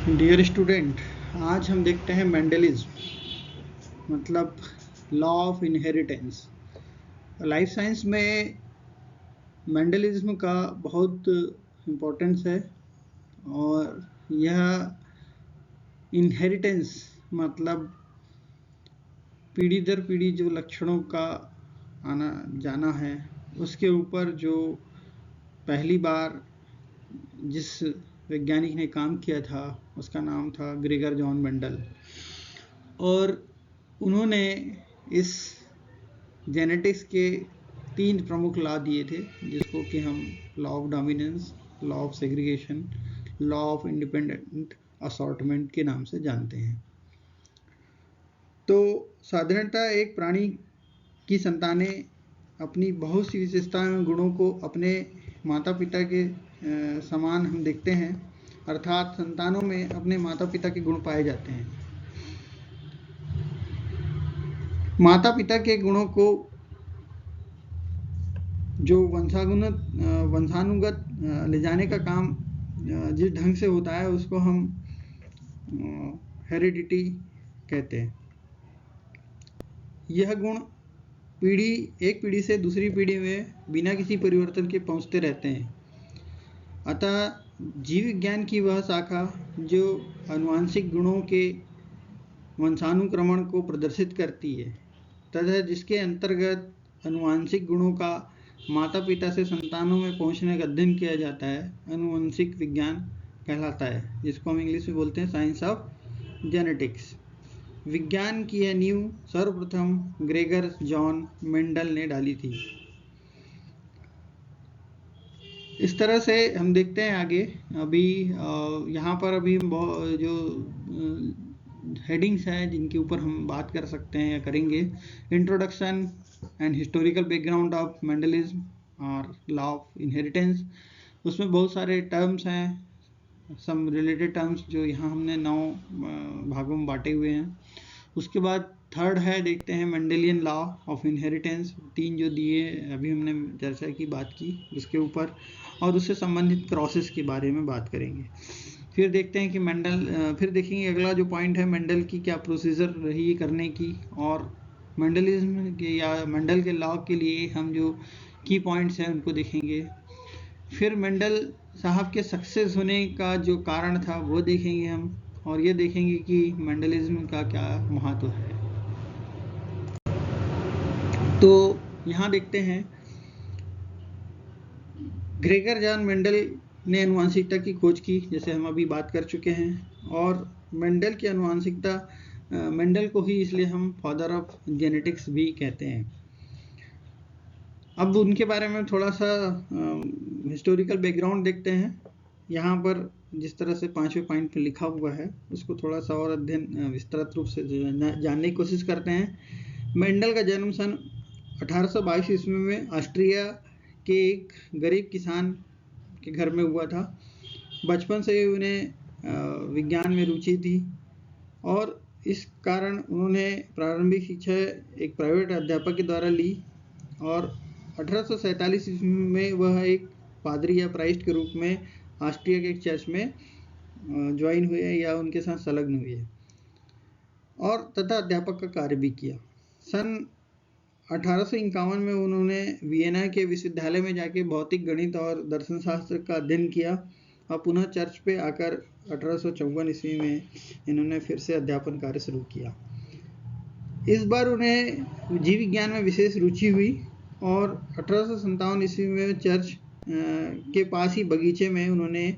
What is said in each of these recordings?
Dear student, आज हम देखते हैं मेंडलिज्म मतलब law of inheritance. Life science में मेंडलिज्म का बहुत इम्पोर्टेंस है और यह इनहेरिटेंस मतलब पीढ़ी दर पीढ़ी जो लक्षणों का आना जाना है उसके ऊपर जो पहली बार जिस वैज्ञानिक ने काम किया था उसका नाम था ग्रेगर जॉन मेंडल। और उन्होंने इस जेनेटिक्स के 3 प्रमुख लॉ दिए थे जिसको कि हम law of dominance, law of segregation, law of independent assortment के नाम से जानते हैं। तो साधारणतः एक प्राणी की संतानें अपनी बहुत सी विशेषताओं एवं गुणों को अपने माता पिता के समान हम देखते हैं, अर्थात संतानों में अपने माता पिता के गुण पाए जाते हैं। माता पिता के गुणों को जो वंशानुगत ले जाने का काम जिस ढंग से होता है उसको हम हेरिडिटी कहते हैं। यह गुण एक पीढ़ी से दूसरी पीढ़ी में बिना किसी परिवर्तन के पहुंचते रहते हैं। अतः जीव विज्ञान की वह शाखा जो आनुवंशिक गुणों के वंशानुक्रमण को प्रदर्शित करती है तथा जिसके अंतर्गत आनुवंशिक गुणों का माता पिता से संतानों में पहुंचने का अध्ययन किया जाता है, आनुवंशिक विज्ञान कहलाता है, जिसको हम इंग्लिश में बोलते हैं साइंस ऑफ जेनेटिक्स। विज्ञान की यह नींव सर्वप्रथम ग्रेगर जॉन मेंडल ने डाली थी। इस तरह से हम देखते हैं आगे। अभी यहाँ पर अभी जो हेडिंग्स हैं जिनके ऊपर हम बात कर सकते हैं या करेंगे, introduction and historical background of Mendelism और लॉ ऑफ इनहेरिटेंस। उसमें बहुत सारे टर्म्स हैं, सम रिलेटेड टर्म्स जो यहाँ हमने 9 भागों में बांटे हुए हैं। उसके बाद थर्ड है, देखते हैं मेंडेलियन लॉ ऑफ इनहेरिटेंस, 3 जो दिए अभी हमने चर्चा की बात की उसके ऊपर, और उससे संबंधित क्रॉसेस के बारे में बात करेंगे। फिर देखते हैं कि फिर देखेंगे अगला जो पॉइंट है मेंडल की क्या प्रोसीजर रही करने की, और मेंडलिज्म के या मेंडल के लॉ के लिए हम जो की पॉइंट्स हैं उनको देखेंगे। फिर मेंडल साहब के सक्सेस होने का जो कारण था वो देखेंगे हम, और ये देखेंगे कि मेंडलिज्म का क्या महत्व है। तो यहाँ देखते हैं ग्रेगर जॉन मेंडल ने आनुवंशिकता की खोज की, जैसे हम अभी बात कर चुके हैं, और मेंडल की आनुवंशिकता, मेंडल को ही इसलिए हम फादर ऑफ जेनेटिक्स भी कहते हैं। अब उनके बारे में थोड़ा सा हिस्टोरिकल बैकग्राउंड देखते हैं। यहाँ पर जिस तरह से 5वें पॉइंट पर लिखा हुआ है उसको थोड़ा सा और अध्ययन विस्तृत रूप से जानने की कोशिश करते हैं। मेंडल का जन्म सन 1822 ईस्वी में ऑस्ट्रिया के एक गरीब किसान के घर में हुआ था। बचपन से ही उन्हें विज्ञान में रुचि थी और इस कारण उन्होंने प्रारंभिक शिक्षा एक प्राइवेट अध्यापक के द्वारा ली, और 1847 ईस्वी में वह एक पादरी या प्राइस्ट के रूप में ऑस्ट्रिया के एक चर्च में ज्वाइन हुए या उनके साथ संलग्न हुए और तथा अध्यापक का कार्य भी किया। सन 1851 में उन्होंने वियना के विश्वविद्यालय में जाके भौतिक गणित और दर्शन शास्त्र का अध्ययन किया और पुनः चर्च पे आकर 1854 ईस्वी में इन्होंने फिर से अध्यापन कार्य शुरू किया। इस बार उन्हें जीव विज्ञान में विशेष रुचि हुई और 1857 ईस्वी में चर्च के पास ही बगीचे में उन्होंने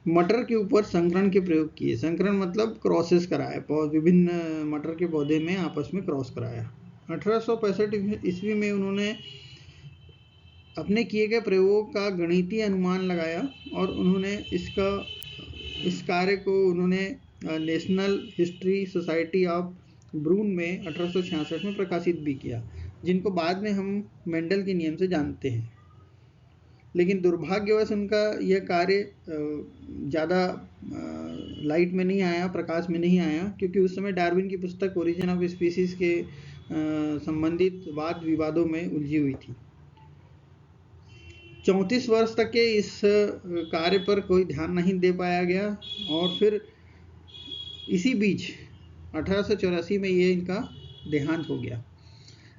मटर के ऊपर संकरण के प्रयोग किए। संकरण मतलब क्रॉसेस कराया, विभिन्न मटर के पौधे में आपस में क्रॉस कराया। 1865 ईस्वी में उन्होंने अपने किए गए प्रयोगों का गणितीय अनुमान लगाया और उन्होंने इस कार्य को उन्होंने नेशनल हिस्ट्री सोसाइटी ऑफ ब्रून में 1866 में प्रकाशित भी किया, जिनको बाद में हम मेंडल के नियम से जानते हैं। लेकिन दुर्भाग्यवश उनका यह कार्य ज़्यादा लाइट में नहीं आया, प्रकाश में नहीं आया, क्योंकि उस समय डार्विन की पुस्तक ओरिजिन ऑफ स्पीसीज के संबंधित वाद विवादों में उलझी हुई थी। 34 वर्ष तक के इस कार्य पर कोई ध्यान नहीं दे पाया गया और फिर इसी बीच 1884 में ये इनका देहांत हो गया।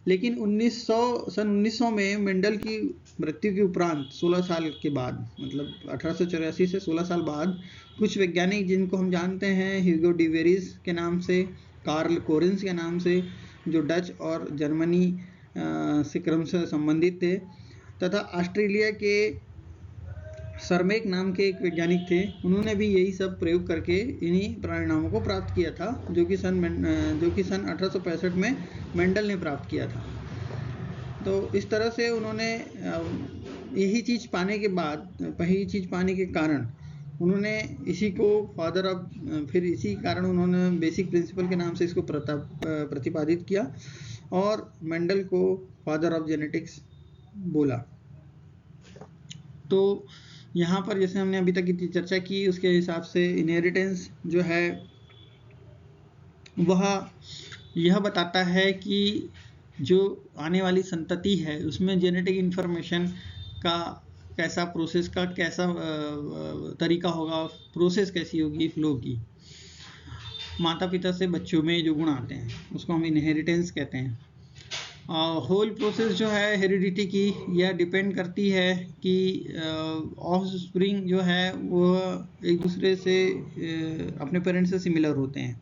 लेकिन सन 1900 में मेंडल की मृत्यु के उपरांत 16 साल के बाद, मतलब 1884 से 16 साल बाद, कुछ वैज्ञानिक जिनको हम जानते हैं ह्यूगो डिवेरिस के नाम से, कार्ल कोरेंस के नाम से, जो डच और जर्मनी से क्रमशः संबंधित थे, तथा ऑस्ट्रेलिया के सरमेक नाम के एक वैज्ञानिक थे, उन्होंने भी यही सब प्रयोग करके इन्हीं परिणामों को प्राप्त किया था, जो कि सन 1865 में मेंडल ने प्राप्त किया था। तो इस तरह से उन्होंने यही चीज़ पाने के बाद, पहली चीज़ पाने के कारण उन्होंने इसी को फादर ऑफ, फिर इसी कारण उन्होंने बेसिक प्रिंसिपल के नाम से इसको प्रतिपादित किया और मेंडल को फादर ऑफ जेनेटिक्स बोला। तो यहाँ पर जैसे हमने अभी तक की चर्चा की, उसके हिसाब से इनहेरिटेंस जो है वह यह बताता है कि जो आने वाली संतति है उसमें जेनेटिक इन्फॉर्मेशन का कैसा प्रोसेस का कैसा तरीका होगा, प्रोसेस कैसी होगी फ्लो की। माता पिता से बच्चों में जो गुण आते हैं उसको हम इनहेरिटेंस कहते हैं। होल प्रोसेस जो है हेरिडिटी की, यह डिपेंड करती है कि ऑफस्प्रिंग जो है वो एक दूसरे से अपने पेरेंट्स से सिमिलर होते हैं।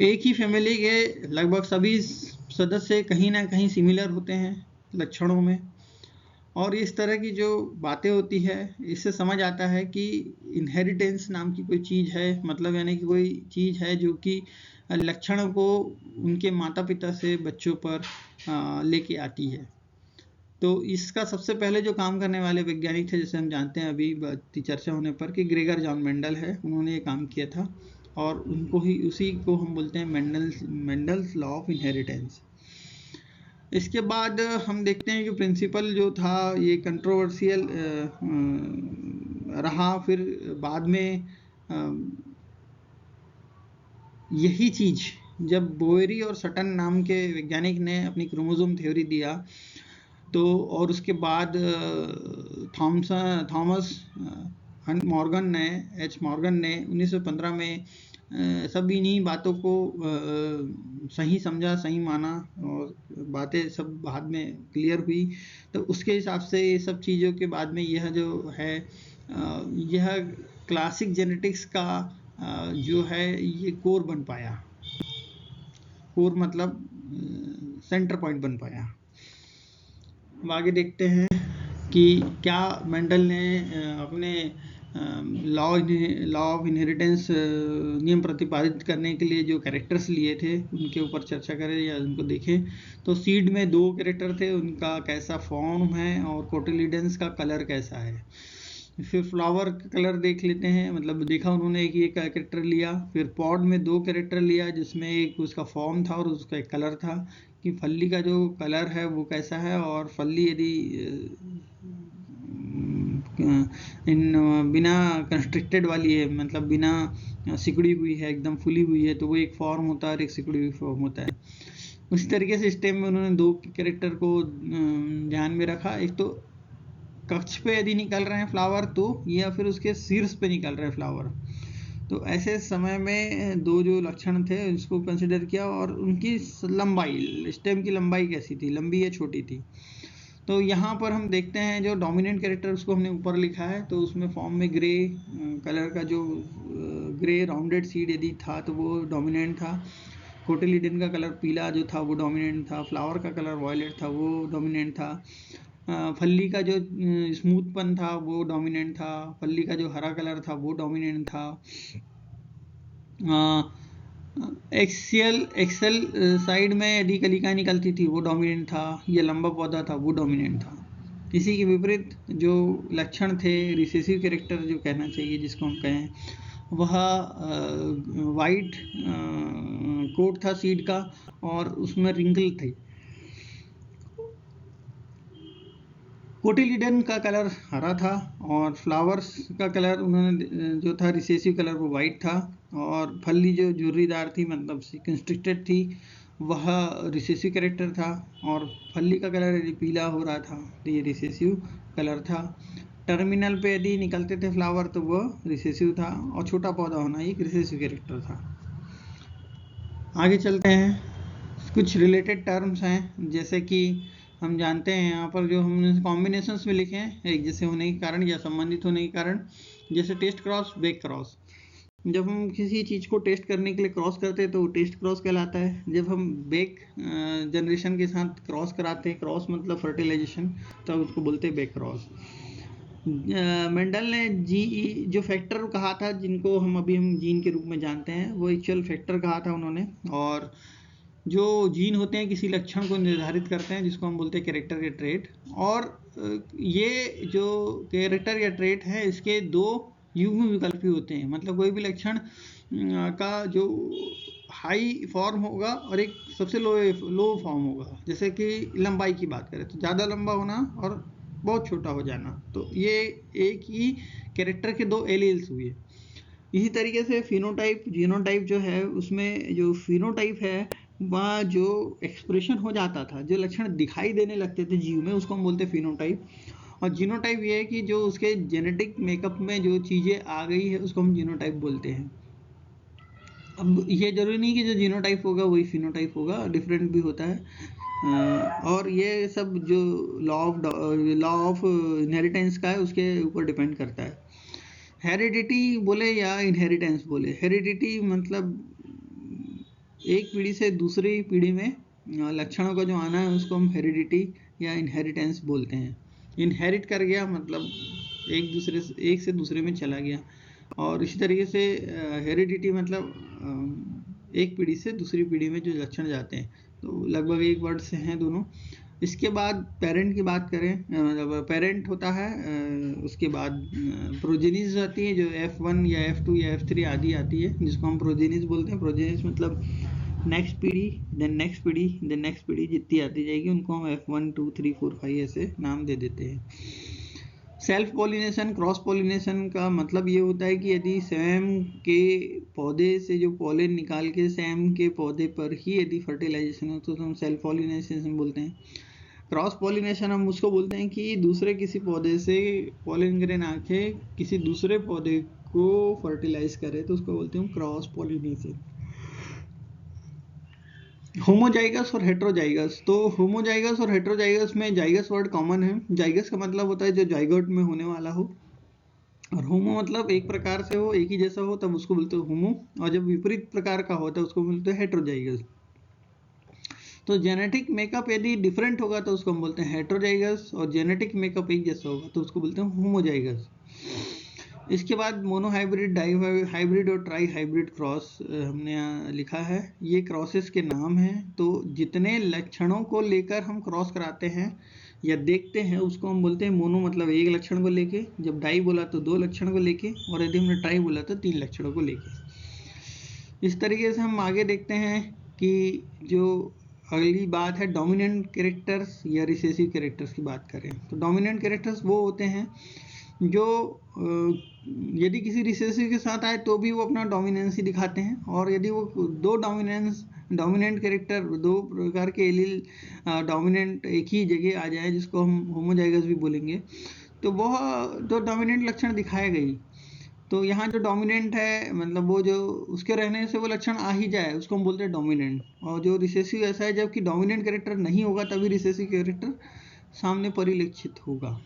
एक ही फैमिली के लगभग सभी सदस्य कहीं ना कहीं सिमिलर होते हैं लक्षणों में, और इस तरह की जो बातें होती है इससे समझ आता है कि इनहेरिटेंस नाम की कोई चीज़ है, मतलब यानी कि कोई चीज़ है जो कि लक्षणों को उनके माता पिता से बच्चों पर लेके आती है। तो इसका सबसे पहले जो काम करने वाले वैज्ञानिक थे, जैसे हम जानते हैं अभी चर्चा होने पर, कि ग्रेगर जॉन मेंडल है, उन्होंने ये काम किया था और उनको ही, उसी को हम बोलते हैं मेंडल्स लॉ ऑफ इनहेरिटेंस। इसके बाद हम देखते हैं कि प्रिंसिपल जो था ये कंट्रोवर्शियल रहा। फिर बाद में यही चीज़ जब बोवेरी और सटन नाम के वैज्ञानिक ने अपनी क्रोमोसोम थ्योरी दिया, तो और उसके बाद थॉमस मॉर्गन ने 1915 में सब इन्हीं बातों को सही समझा, सही माना और बातें सब बाद में क्लियर हुई। तो उसके हिसाब से ये सब चीज़ों के बाद में यह जो है यह क्लासिक जेनेटिक्स का जो है ये कोर बन पाया। कोर मतलब सेंटर पॉइंट बन पाया। अब आगे देखते हैं कि क्या मेंडल ने अपने लॉ ऑफ इनहेरिटेंस नियम प्रतिपादित करने के लिए जो कैरेक्टर्स लिए थे उनके ऊपर चर्चा करें या उनको देखें। तो सीड में 2 कैरेक्टर थे, उनका कैसा फॉर्म है और कोटिलिडन्स का कलर कैसा है। फिर फ्लावर का कलर देख लेते हैं, मतलब देखा उन्होंने एक ये कैरेक्टर लिया। फिर पॉड में 2 कैरेक्टर लिया, जिसमें एक उसका फॉर्म था और उसका एक कलर था, कि फली का जो कलर है वो कैसा है, और फली यदि बिना कंस्ट्रिक्टेड वाली है, मतलब बिना सिकुड़ी हुई है, एकदम फुली हुई है, तो वो एक फॉर्म होता है और एक सिकुड़ी हुई फॉर्म होता है। उसी तरीके से स्टेम में उन्होंने 2 कैरेक्टर को ध्यान में रखा। एक तो कक्ष पे यदि निकल रहे हैं फ्लावर तो, या फिर उसके शीर्ष पे निकल रहे हैं फ्लावर, तो ऐसे समय में 2 जो लक्षण थे उसको कंसिडर किया और उनकी लंबाई, स्टेम की लंबाई कैसी थी, लंबी या छोटी थी। तो यहाँ पर हम देखते हैं जो डोमिनेंट कैरेक्टर उसको हमने ऊपर लिखा है, तो उसमें फॉर्म में ग्रे कलर का जो ग्रे राउंडेड सीड यदि था तो वो डोमिनेंट था। कोटिलिडन का कलर पीला जो था वो डोमिनेंट था। फ्लावर का कलर वायलेट था, वो डोमिनेंट था। फली का जो स्मूथपन था वो डोमिनेंट था। फली का जो हरा कलर था वो डोमिनेंट था। एक्सेल साइड में यदि कलिकाएं निकलती थी वो डोमिनेंट था। ये लंबा पौधा था वो डोमिनेंट था। इसी के विपरीत जो लक्षण थे, रिसेसिव कैरेक्टर जो कहना चाहिए जिसको हम कहें, वह वाइट कोट था सीड का और उसमें रिंकल थे। कोटिलिडन का कलर हरा था और फ्लावर्स का कलर उन्होंने जो था रिसेसिव कलर वो वाइट था, और फली जो झुर्रीदार थी, मतलब कंस्ट्रिक्टेड थी, वह रिसेसिव कैरेक्टर था, और फली का कलर यदि पीला हो रहा था तो ये रिसेसिव कलर था। टर्मिनल पे यदि निकलते थे फ्लावर तो वह रिसेसिव था, और छोटा पौधा होना एक रिसेसिव कैरेक्टर था। आगे चलते हैं, कुछ रिलेटेड टर्म्स हैं, जैसे कि हम जानते हैं यहाँ पर जो हमने कॉम्बिनेशंस में लिखे हैं एक जैसे होने के कारण या संबंधित होने के कारण, जैसे टेस्ट क्रॉस, बेक क्रॉस। जब हम किसी चीज़ को टेस्ट करने के लिए क्रॉस करते हैं तो टेस्ट क्रॉस कहलाता है। जब हम बेक जनरेशन के साथ क्रॉस कराते हैं, क्रॉस मतलब फर्टिलाइजेशन, तब उसको बोलते हैं बेक क्रॉस। मेंडल ने जीई जो फैक्टर कहा था, जिनको हम जीन के रूप में जानते हैं, वो एक्चुअल फैक्टर कहा था उन्होंने। और जो जीन होते हैं किसी लक्षण को निर्धारित करते हैं, जिसको हम बोलते हैं कैरेक्टर या ट्रेट। और ये जो कैरेक्टर या ट्रेट है, इसके दो युग्म विकल्पी होते हैं। मतलब कोई भी लक्षण का जो हाई फॉर्म होगा और एक सबसे लो फॉर्म होगा। जैसे कि लंबाई की बात करें तो ज़्यादा लंबा होना और बहुत छोटा हो जाना, तो ये एक ही कैरेक्टर के दो एलील्स हुए। इसी तरीके से फिनोटाइप, जीनोटाइप जो है, उसमें जो फिनोटाइप है वह जो एक्सप्रेशन हो जाता था, जो लक्षण दिखाई देने लगते थे जीव में, उसको हम बोलते हैं फिनोटाइप। और जीनोटाइप ये है कि जो उसके जेनेटिक मेकअप में जो चीज़ें आ गई है उसको हम जीनोटाइप बोलते हैं। अब ये जरूरी नहीं कि जो जीनोटाइप होगा वही फिनोटाइप होगा, डिफरेंट भी होता है। और ये सब जो लॉ ऑफ इनहेरिटेंस का है उसके ऊपर डिपेंड करता है। हेरिडिटी बोले या इनहेरिटेंस बोले, हेरिडिटी मतलब एक पीढ़ी से दूसरी पीढ़ी में लक्षणों का जो आना है उसको हम हेरिडिटी या इनहेरिटेंस बोलते हैं। इनहेरिट कर गया मतलब एक से दूसरे में चला गया। और इसी तरीके से हेरिडिटी मतलब एक पीढ़ी से दूसरी पीढ़ी में जो लक्षण जाते हैं, तो लगभग एक वर्ड से हैं दोनों। इसके बाद पेरेंट की बात करें, मतलब पेरेंट होता है, उसके बाद प्रोजेनिस आती है जो F1 या F2 या F3 आदि आती है, जिसको हम प्रोजेनिस बोलते हैं। प्रोजेनिस मतलब नेक्स्ट पीढ़ी, देन नेक्स्ट पीढ़ी, देन नेक्स्ट पीढ़ी जितनी आती जाएगी उनको हम F1 2 3 4 5 ऐसे नाम दे देते हैं। सेल्फ पॉलिनेशन, क्रॉस पॉलिनेशन का मतलब ये होता है कि यदि स्वयं के पौधे से जो पॉलन निकाल के स्वयं के पौधे पर ही यदि फर्टिलाइजेशन हो तो हम सेल्फ पॉलिनेशन बोलते हैं। क्रॉस पॉलिनेशन हम उसको बोलते हैं कि दूसरे किसी पौधे से पॉलन ग्रेन आके किसी दूसरे पौधे को फर्टिलाइज करे, तो उसको बोलते हैं क्रॉस पॉलिनेशन। होमोजाइगस और हेट्रोजाइगस, तो होमोजाइगस और हेट्रोजाइगस में जाइगस वर्ड कॉमन है। जाइगस का मतलब होता है जो जाइगोट में होने वाला हो, और होमो मतलब एक प्रकार से हो, एक ही जैसा हो, तब उसको बोलते हैं होमो। और जब विपरीत प्रकार का होता है उसको बोलते हैं हेट्रोजाइगस। तो जेनेटिक मेकअप यदि डिफरेंट होगा तो उसको हम बोलते हैं हेट्रोजाइगस, और जेनेटिक मेकअप एक जैसा होगा तो उसको बोलते हैं होमोजाइगस। इसके बाद मोनोहाइब्रिड, डाई हाइब्रिड और ट्राई हाइब्रिड क्रॉस हमने यहाँ लिखा है। ये क्रॉसेस के नाम हैं। तो जितने लक्षणों को लेकर हम क्रॉस कराते हैं या देखते हैं उसको हम बोलते हैं मोनो, मतलब एक लक्षण को लेके। जब डाई बोला तो दो लक्षण को लेके, और यदि हमने ट्राई बोला तो तीन लक्षणों को लेके। इस तरीके से हम आगे देखते हैं कि जो अगली बात है डोमिनेंट कैरेक्टर्स या रिसेसिव कैरेक्टर्स की बात करें, तो डोमिनेंट कैरेक्टर्स वो होते हैं जो यदि किसी रिसेसिव के साथ आए तो भी वो अपना डोमिनेंस ही दिखाते हैं, और यदि वो दो डोमिनेंट कैरेक्टर, दो प्रकार के एलील डोमिनेंट एक ही जगह आ जाए, जिसको हम होमोजाइगस भी बोलेंगे, तो वह दो डोमिनेंट लक्षण दिखाए गई। तो यहाँ जो डोमिनेंट है मतलब वो जो उसके रहने से वो लक्षण आ ही जाए उसको हम बोलते हैं डोमिनेंट। और जो रिसेसिव ऐसा है जबकि डोमिनेंट कैरेक्टर नहीं होगा तभी रिसेसिव कैरेक्टर सामने परिलक्षित होगा।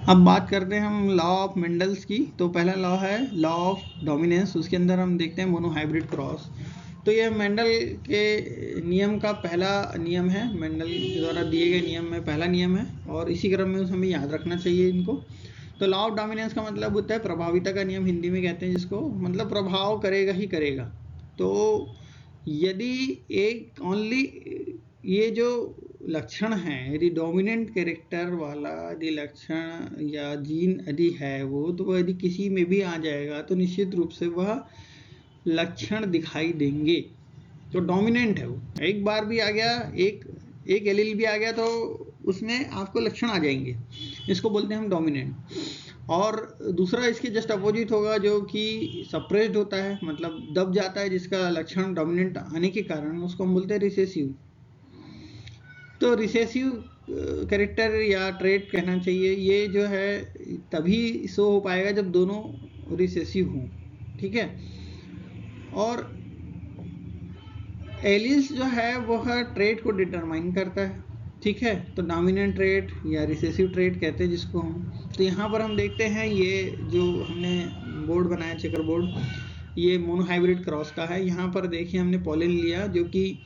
अब बात करते हैं हम लॉ ऑफ मेंडल्स की। तो पहला लॉ है लॉ ऑफ डोमिनेंस, उसके अंदर हम देखते हैं मोनोहाइब्रिड क्रॉस। तो यह मेंडल के नियम का पहला नियम है, मेंडल के द्वारा दिए गए नियम में पहला नियम है, और इसी क्रम में हमें याद रखना चाहिए इनको। तो लॉ ऑफ डोमिनेंस का मतलब होता है प्रभाविता का नियम, हिंदी में कहते हैं जिसको, मतलब प्रभाव करेगा ही करेगा। तो यदि एक ओनली ये जो लक्षण है, यदि डोमिनेंट कैरेक्टर वाला यदि लक्षण या जीन यदि है वो, तो वह यदि किसी में भी आ जाएगा तो निश्चित रूप से वह लक्षण दिखाई देंगे। तो डोमिनेंट है वो, एक बार भी आ गया, एक एलील भी आ गया तो उसमें आपको लक्षण आ जाएंगे, इसको बोलते हैं हम डोमिनेंट। और दूसरा इसके जस्ट अपोजिट होगा जो कि सप्रेस्ड होता है, मतलब दब जाता है, जिसका लक्षण डोमिनेंट आने के कारण उसको हम बोलते हैं रिसेसिव। तो रिसेसिव कैरेक्टर या ट्रेट कहना चाहिए, ये जो है तभी शो हो पाएगा जब दोनों रिसेसिव हों, ठीक है। और एलिल्स जो है वह ट्रेट को डिटरमाइन करता है, ठीक है। तो डोमिनेंट ट्रेट या रिसेसिव ट्रेट कहते हैं जिसको हम। तो यहाँ पर हम देखते हैं ये जो हमने बोर्ड बनाया चेकर बोर्ड, ये मोनोहाइब्रिड क्रॉस का है। यहाँ पर देखिए हमने पॉलन लिया जो कि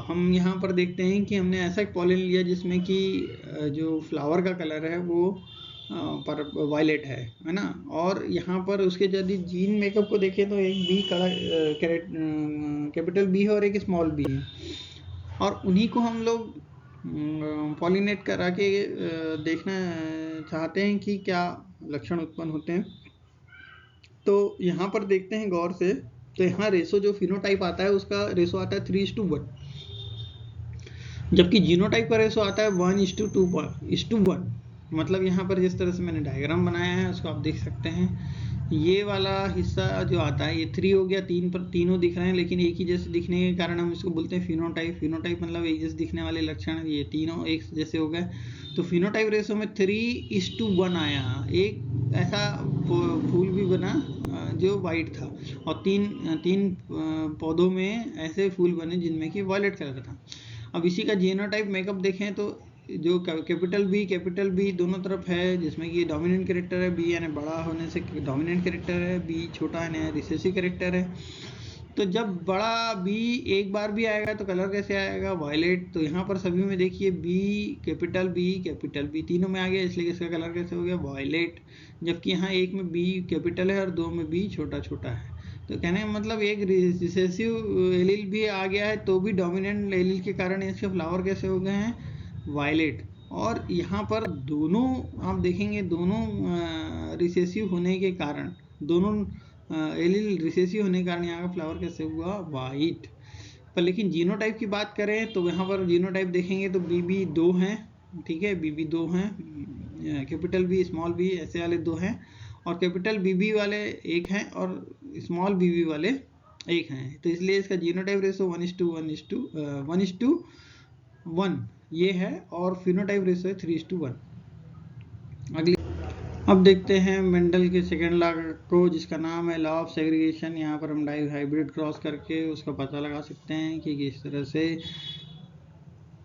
हम यहाँ पर देखते हैं कि हमने ऐसा एक पॉलन लिया जिसमें कि जो फ्लावर का कलर है वो पर वायलेट है ना। और यहाँ पर उसके यदि जीन मेकअप को देखें तो एक बी कैपिटल बी है और एक स्मॉल बी है, और उन्हीं को हम लोग पॉलिनेट करा के देखना चाहते हैं कि क्या लक्षण उत्पन्न होते हैं। तो यहाँ पर देखते हैं गौर से, तो यहाँ रेशो जो फिनोटाइप आता है उसका रेशो आता है 3:1, जबकि जीनोटाइप का रेशो आता है 1:2:1। मतलब यहाँ पर जिस तरह से मैंने डायग्राम बनाया है उसको आप देख सकते हैं। ये वाला हिस्सा जो आता है ये 3 हो गया, 3 पर तीनों दिख रहे हैं लेकिन एक ही जैसे दिखने के कारण हम इसको बोलते हैं फिनोटाइप। फिनोटाइप मतलब एक जैसे दिखने वाले लक्षण, ये तीनों एक जैसे हो गए। तो फिनोटाइप रेशो में 3:1 आया। एक ऐसा फूल भी बना जो वाइट था, और तीन पौधों में ऐसे फूल बने जिनमें कि वायलेट कलर था। अब इसी का जीनोटाइप मेकअप देखें तो जो कैपिटल बी दोनों तरफ है, जिसमें कि डोमिनेंट कैरेक्टर है बी, यानी बड़ा होने से डोमिनेंट कैरेक्टर है, बी छोटा है रिसेसिव कैरेक्टर है। तो जब बड़ा बी एक बार भी आएगा तो कलर कैसे आएगा? वायलेट। तो यहाँ पर सभी में देखिए बी कैपिटल बी तीनों में आ गया, इसलिए इसका कलर कैसे हो गया? वायलेट। जबकि यहाँ एक में बी कैपिटल है और दो में बी छोटा छोटा है। तो कहने का मतलब एक रिसेसिव एलील भी आ गया है तो भी डोमिनेंट एलील के कारण इसके फ्लावर कैसे हो गए हैं? वायलेट। और यहाँ पर दोनों आप देखेंगे, दोनों रिसेसिव होने के कारण, दोनों एलील रिसेसिव होने के कारण यहाँ का फ्लावर कैसे हुआ? वाइट। पर लेकिन जीनोटाइप की बात करें तो यहाँ पर जीनोटाइप देखेंगे तो बीबी 2 हैं, ठीक है, बीबी 2 हैं, कैपिटल बी स्मॉल बी ऐसे वाले 2 हैं, और कैपिटल बीबी वाले एक हैं और स्मॉल बीबी वाले एक हैं। तो इसलिए इसका जीनोटाइप रेशो 1:1 ये है, और फिनोटाइप रेशो है 3:1। अगली अब देखते हैं मेंडल के सेकेंड लॉ को, जिसका नाम है लॉ ऑफ सेग्रीगेशन। यहाँ पर हम हाइब्रिड क्रॉस करके उसका पता लगा सकते हैं कि किस तरह से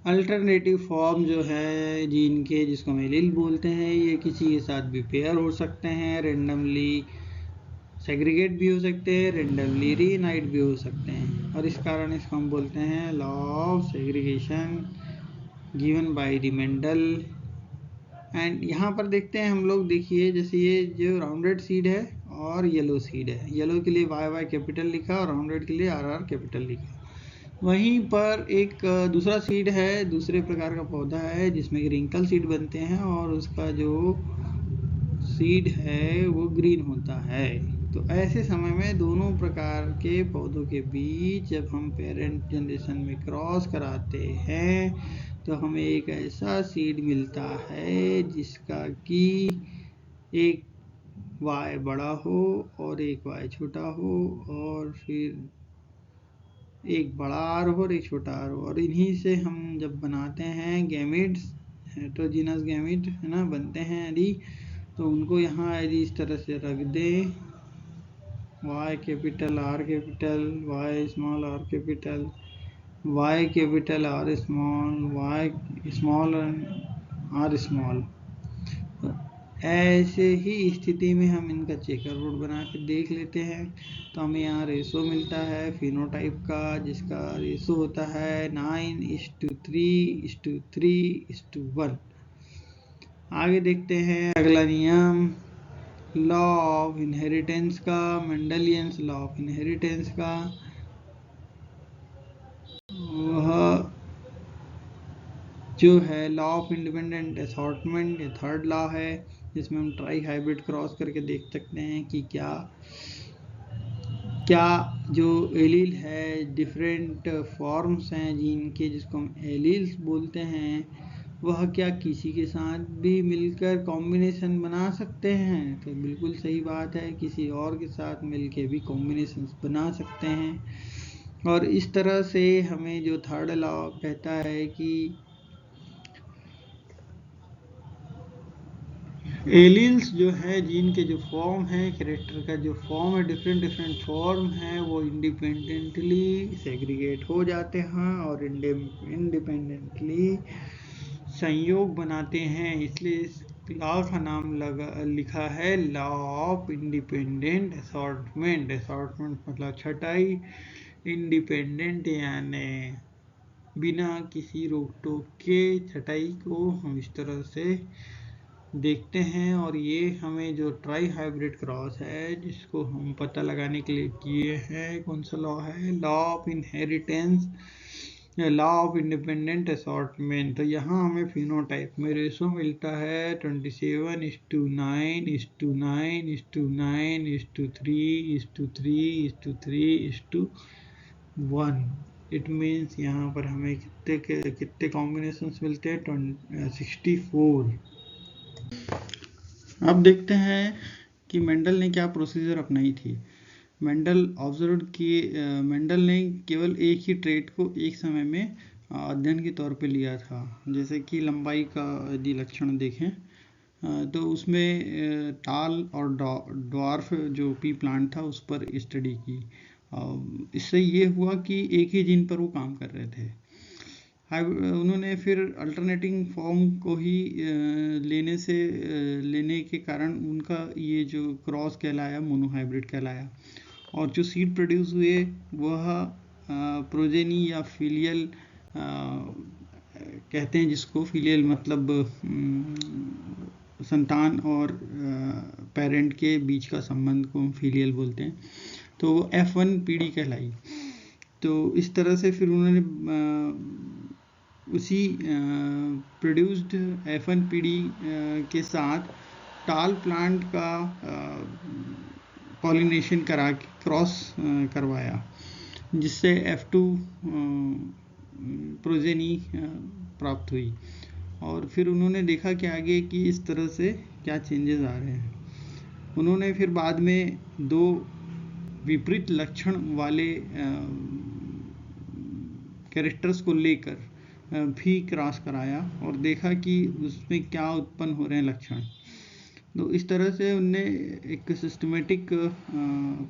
अल्टरनेटिव फॉर्म जो है जीन के, जिसको हम एलील बोलते हैं, ये किसी के साथ भी पेयर हो सकते हैं, रेंडमली सेग्रीगेट भी हो सकते हैं, रेंडमली रीयूनाइट भी हो सकते हैं, और इस कारण इसको हम बोलते हैं law of segregation given by the Mendel. And यहाँ पर देखते हैं हम लोग, देखिए जैसे ये जो राउंडेड सीड है और येलो सीड है, येलो के लिए वाई कैपिटल लिखा और राउंडेड के लिए आर कैपिटल लिखा। वहीं पर एक दूसरा सीड है, दूसरे प्रकार का पौधा है जिसमें रिंकल सीड बनते हैं और उसका जो सीड है वो ग्रीन होता है। तो ऐसे समय में दोनों प्रकार के पौधों के बीच जब हम पेरेंट जनरेशन में क्रॉस कराते हैं तो हमें एक ऐसा सीड मिलता है जिसका कि एक y बड़ा हो और एक y छोटा हो, और फिर एक बड़ा आर हो और एक छोटा आर हो, और इन्हीं से हम जब बनाते हैं गैमिट्स, हेट्रोजीनस गैमिट है ना, बनते हैं यदि, तो उनको यहाँ यदि इस तरह से रख दें, y capital R capital, y small R capital, y capital R small, y small R small, ऐसे ही स्थिति में हम इनका चेकर बोर्ड बना के देख लेते हैं। तो हमें यहाँ रेशो मिलता है फिनोटाइप का, जिसका रेशो होता है 9:3:3:1। आगे देखते हैं अगला नियम, लॉ ऑफ इनहेरिटेंस का, मेंडलियंस लॉ ऑफ इनहेरिटेंस का। वह जो है लॉ ऑफ इंडिपेंडेंट असॉर्टमेंट, ये थर्ड लॉ है, जिसमें हम ट्राई हाइब्रिड क्रॉस करके देख सकते हैं कि क्या जो एलील है, डिफरेंट फॉर्म्स हैं जीन के जिसको हम एलील्स बोलते हैं, वह क्या किसी के साथ भी मिलकर कॉम्बिनेशन बना सकते हैं? तो बिल्कुल सही बात है, किसी और के साथ मिलके भी कॉम्बिनेशन बना सकते हैं। और इस तरह से हमें जो थर्ड लॉ कहता है कि एलियंस जो है, जीन के जो फॉर्म है, कैरेक्टर का जो फॉर्म है, डिफरेंट फॉर्म है, वो इंडिपेंडेंटली सेग्रीगेट हो जाते हैं और इंडिपेंडेंटली संयोग बनाते हैं। इसलिए इस लॉ का नाम लिखा है law of independent assortment. Assortment मतलब छटाई, इंडिपेंडेंट यानी बिना किसी रोक टोक के छटाई को हम इस तरह से देखते हैं। और ये हमें जो ट्राई हाइब्रिड क्रॉस है, जिसको हम पता लगाने के लिए किए हैं, कौन सा लॉ है? Law of inheritance, law of independent assortment. तो यहाँ हमें फिनोटाइप में रेशो मिलता है 27:9:9:3:3:3:3:1। इट मीन्स यहाँ पर हमें कितने कॉम्बिनेशंस मिलते हैं? 64। अब देखते हैं कि मेंडल ने क्या प्रोसीजर अपनाई थी। मेंडल ने केवल एक ही ट्रेट को एक समय में अध्ययन के तौर पे लिया था। जैसे कि लंबाई का यदि लक्षण देखें तो उसमें टाल और ड्वार्फ जो पी प्लांट था उस पर स्टडी की। इससे ये हुआ कि एक ही जीन पर वो काम कर रहे थे। उन्होंने फिर अल्टरनेटिंग फॉर्म को ही लेने के कारण उनका ये जो क्रॉस कहलाया, मोनोहाइब्रिड कहलाया। और जो सीड प्रोड्यूस हुए वह प्रोजेनी या फिलियल कहते हैं, जिसको फिलियल मतलब संतान और पेरेंट के बीच का संबंध को हम फिलियल बोलते हैं। तो वो F1 पीढ़ी कहलाई। तो इस तरह से फिर उन्होंने उसी प्रोड्यूस्ड F1 पीढ़ी के साथ टाल प्लांट का पॉलिनेशन करा के क्रॉस करवाया, जिससे F2 प्रोजेनी प्राप्त हुई। और फिर उन्होंने देखा कि आगे कि इस तरह से क्या चेंजेस आ रहे हैं। उन्होंने फिर बाद में दो विपरीत लक्षण वाले कैरेक्टर्स को लेकर भी क्रॉस कराया और देखा कि उसमें क्या उत्पन्न हो रहे हैं लक्षण। तो इस तरह से उनने एक सिस्टमेटिक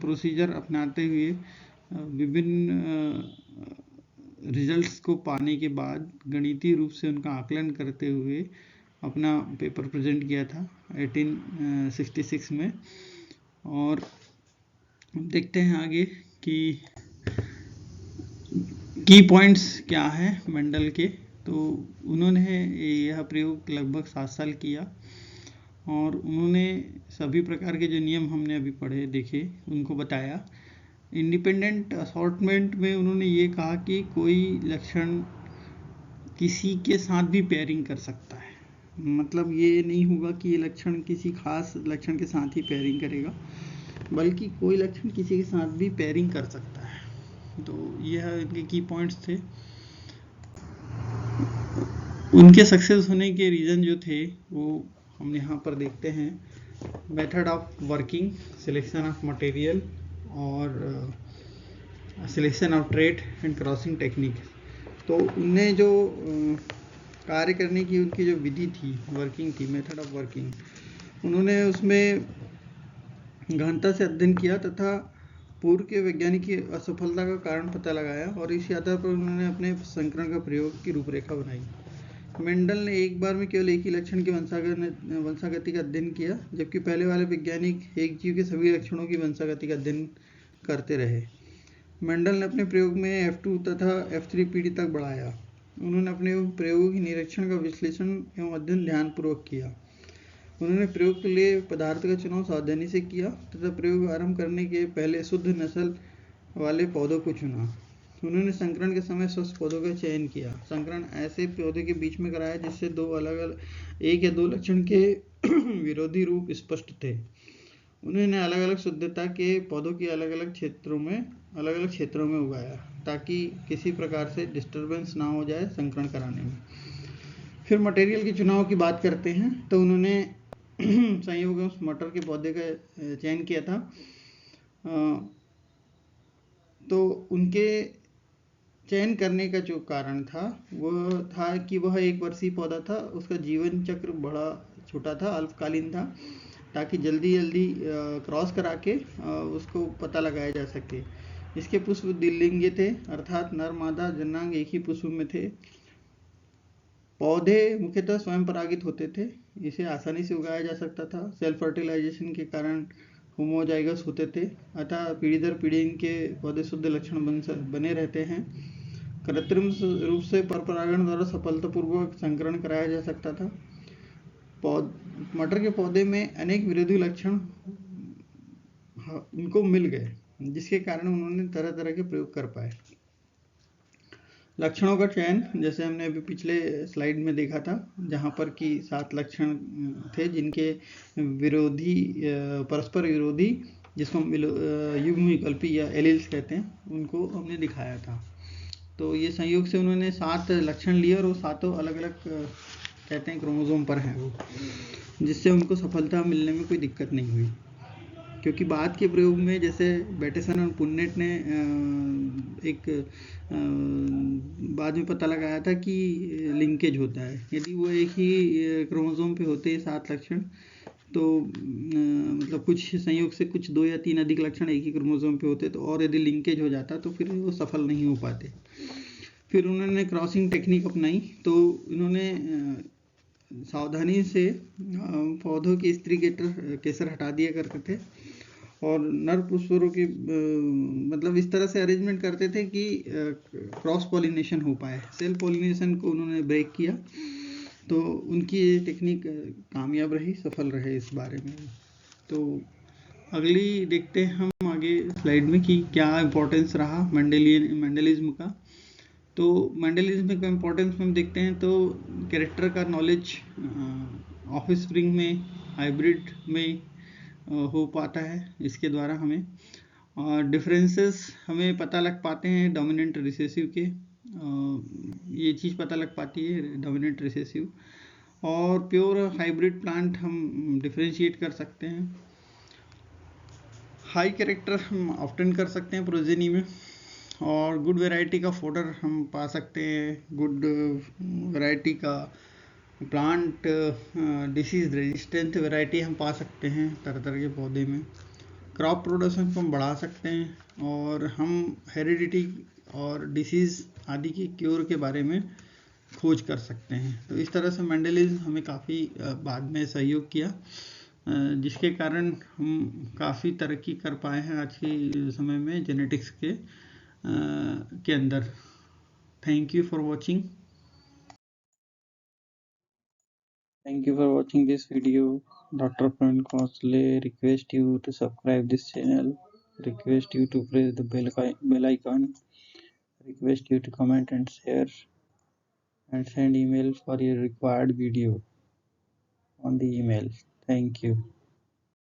प्रोसीजर अपनाते हुए विभिन्न रिजल्ट्स को पाने के बाद गणितीय रूप से उनका आकलन करते हुए अपना पेपर प्रेजेंट किया था 1866 में। और देखते हैं आगे कि की पॉइंट्स क्या हैं मेंडल के। तो उन्होंने यह प्रयोग लगभग 7 साल किया और उन्होंने सभी प्रकार के जो नियम हमने अभी पढ़े देखे उनको बताया। इंडिपेंडेंट असॉर्टमेंट में उन्होंने ये कहा कि कोई लक्षण किसी के साथ भी पेयरिंग कर सकता है। मतलब ये नहीं होगा कि ये लक्षण किसी खास लक्षण के साथ ही पेयरिंग करेगा, बल्कि कोई लक्षण किसी के साथ भी पेयरिंग कर सकता है। तो यह इनके की पॉइंट्स थे। उनके सक्सेस होने के रीज़न जो थे वो हम यहाँ पर देखते हैं। Method of working, selection of material और selection of trait and crossing technique. तो उनने जो कार्य करने की उनकी जो विधि थी, वर्किंग थी, मेथड ऑफ वर्किंग, उन्होंने उसमें गहनता से अध्ययन किया तथा पूर्व के वैज्ञानिक की असफलता का कारण पता लगाया और इस आधार पर उन्होंने अपने संकरण का प्रयोग की रूपरेखा बनाई। मेंडल ने एक बार में केवल एक ही लक्षण की वंशागति का अध्ययन किया, जबकि पहले वाले वैज्ञानिक एक जीव के सभी लक्षणों की वंशागति का अध्ययन करते रहे। मेंडल ने अपने प्रयोग में F2 तथा F3 पीढ़ी तक बढ़ाया। उन्होंने अपने प्रयोगों की निरीक्षण का विश्लेषण एवं अध्ययन ध्यानपूर्वक किया। उन्होंने प्रयोग के लिए पदार्थ का चुनाव सावधानी से किया तथा प्रयोग आरंभ करने के पहले शुद्ध नस्ल वाले पौधों को चुना। उन्होंने संकरण के समय स्वस्थ पौधों का चयन किया। संकरण ऐसे पौधे के बीच में कराया जिससे एक या दो लक्षण के विरोधी रूप स्पष्ट थे। उन्होंने अलग अलग शुद्धता के पौधों की अलग अलग क्षेत्रों में उगाया ताकि किसी प्रकार से डिस्टरबेंस ना हो जाए संकरण कराने में। फिर मटेरियल के चुनाव की बात करते हैं तो उन्होंने संयोगवश मटर के पौधे का चयन किया था। तो उनके चयन करने का जो कारण था वह था कि वह एक वर्षीय पौधा था, उसका जीवन चक्र बड़ा छोटा था, अल्पकालीन था, ताकि जल्दी जल्दी क्रॉस करा के उसको पता लगाया जा सके। इसके पुष्प द्विलिंगी थे, अर्थात नर मादा जनांग एक ही पुष्प में थे। पौधे मुख्यतः स्वयं परागित होते थे, इसे आसानी से उगाया जा सकता था। सेल्फ फर्टिलाइजेशन के कारण होमोजाइगस होते थे, अतः पीढ़ी दर पीढ़ी इनके पौधे शुद्ध लक्षण बने रहते हैं। कृत्रिम रूप से परपरागण द्वारा सफलतापूर्वक संकरण कराया जा सकता था। मटर के पौधे में अनेक विरोधी लक्षण उनको मिल गए, जिसके कारण उन्होंने तरह तरह के प्रयोग कर पाए। लक्षणों का चयन जैसे हमने अभी पिछले स्लाइड में देखा था, जहाँ पर कि 7 लक्षण थे जिनके विरोधी परस्पर विरोधी, जिसको हम युग्म विकल्पी या एलील्स कहते हैं, उनको हमने दिखाया था। तो ये संयोग से उन्होंने 7 लक्षण लिए और वो सातों अलग अलग कहते हैं क्रोमोसोम पर हैं वो, जिससे उनको सफलता मिलने में कोई दिक्कत नहीं हुई। क्योंकि बाद के प्रयोग में जैसे बैटेसन और पुन्नेट ने एक बाद में पता लगाया था कि लिंकेज होता है, यदि वो एक ही क्रोमोसोम पे होते हैं 7 लक्षण, तो मतलब कुछ संयोग से कुछ 2 या 3 अधिक लक्षण एक ही क्रोमोसोम पे होते, तो और यदि लिंकेज हो जाता तो फिर वो सफल नहीं हो पाते। फिर उन्होंने क्रॉसिंग टेक्निक अपनाई, तो इन्होंने सावधानी से पौधों की स्त्री केसर हटा दिया करते थे और नर पुष्पों की मतलब इस तरह से अरेंजमेंट करते थे कि क्रॉस पॉलिनेशन हो पाए। सेल्फ पॉलिनेशन को उन्होंने ब्रेक किया, तो उनकी ये टेक्निक कामयाब रही, सफल रहे इस बारे में। तो अगली देखते हैं हम आगे स्लाइड में कि क्या इम्पोर्टेंस रहा मेंडलिज्म का। तो मेंडलिज्म का इम्पोर्टेंस हम देखते हैं तो कैरेक्टर का नॉलेज ऑफ स्प्रिंग में, हाइब्रिड में हो पाता है, इसके द्वारा हमें डिफरेंसेस हमें पता लग पाते हैं डोमिनेंट रिसेसिव के, ये चीज़ पता लग पाती है डोमिनेंट रिसेसिव, और प्योर हाइब्रिड प्लांट हम डिफरेंशिएट कर सकते हैं। हाई कैरेक्टर हम ऑप्टेन कर सकते हैं प्रोजेनी में, और गुड वैरायटी का फोडर हम पा सकते हैं, गुड वैरायटी का प्लांट डिसीज रेजिस्टेंट वैरायटी हम पा सकते हैं तरह तरह के पौधे में। क्रॉप प्रोडक्शन को हम बढ़ा सकते हैं, और हम हेरिडिटी और डिसीज़ आदि की क्योर के बारे में खोज कर सकते हैं। तो इस तरह से मेंडलिज्म हमें काफ़ी बाद में सहयोग किया, जिसके कारण हम काफ़ी तरक्की कर पाए हैं आज के समय में जेनेटिक्स के अंदर। Thank you for watching. Thank you for watching this video. Dr. Praveen Khosle request you to subscribe this channel, request you to press the bell icon, request you to comment and share, and send email for your required video on the email. Thank you.